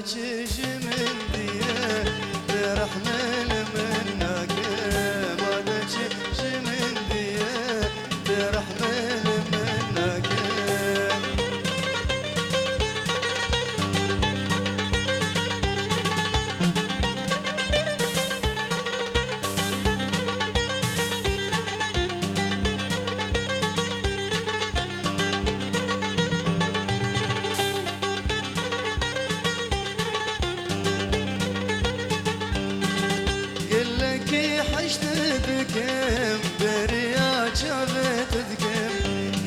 تجيش من ديه برحمن منك ما تجيش من ديه برحمن منك حشت ذكم بريا جابت ذكم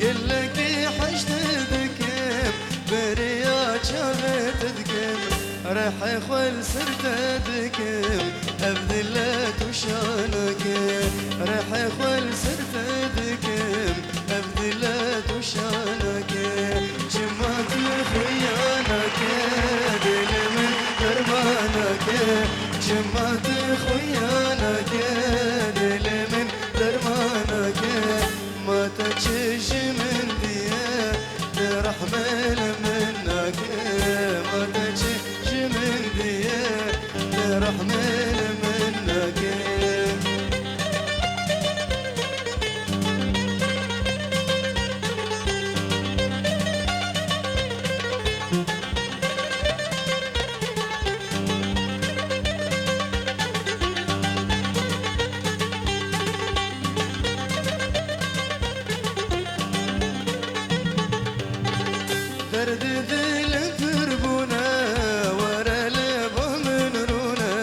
قل لك حشت ذكم بريا جابت ذكم راح خل سرت ذكم أبذلت وشانك راح خل سرت ذكم أبذلت وشانك جمعت خيانك دل من درمانك جمعت خيانك دل من درمانك ما تجيش من ديه برحمن منك ما تجيش من ديه برحمن منك درد ذل تربونا ورا لبه من رونا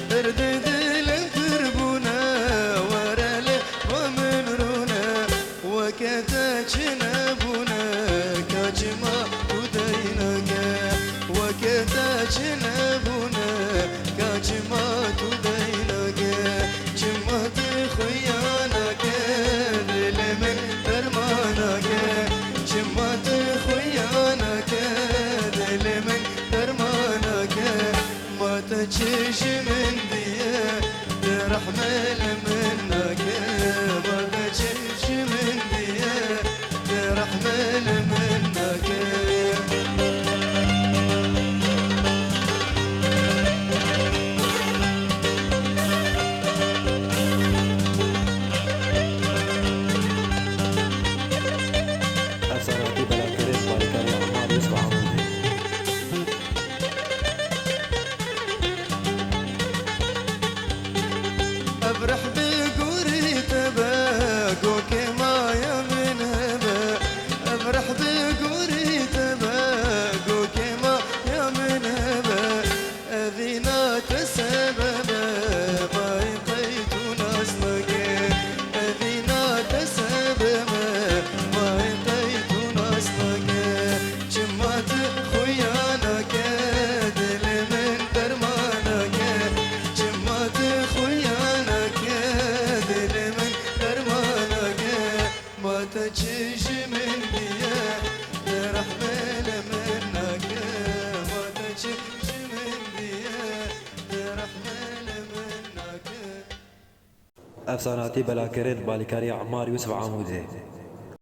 درد ذل تربونا ورا لبه من رونا وكذا جنبونا كجما تدينك وكذا جنبونا كجما تدينك جمعت خيانك ذل من درمانك جمعت خيانك ذل من درمانك ما تجيش من ديه برحمن منك ما تجيش من ديه برحمن منك افرح بقوري تباقوك ما يمن هبا افرح بقوري تباقوك ما يمن هبا اذينا تسبب ما يطيت نصلك اذينا تسبب ما يطيت نصلك جمعت خيانك دل من درمانك جمعت خيانك دل من درمانك ما تجيش من ديه برحمن منك ما تجيش من ديه برحمن منك افساناتی بلاکرد بالکاری عمار یوسف عاموزی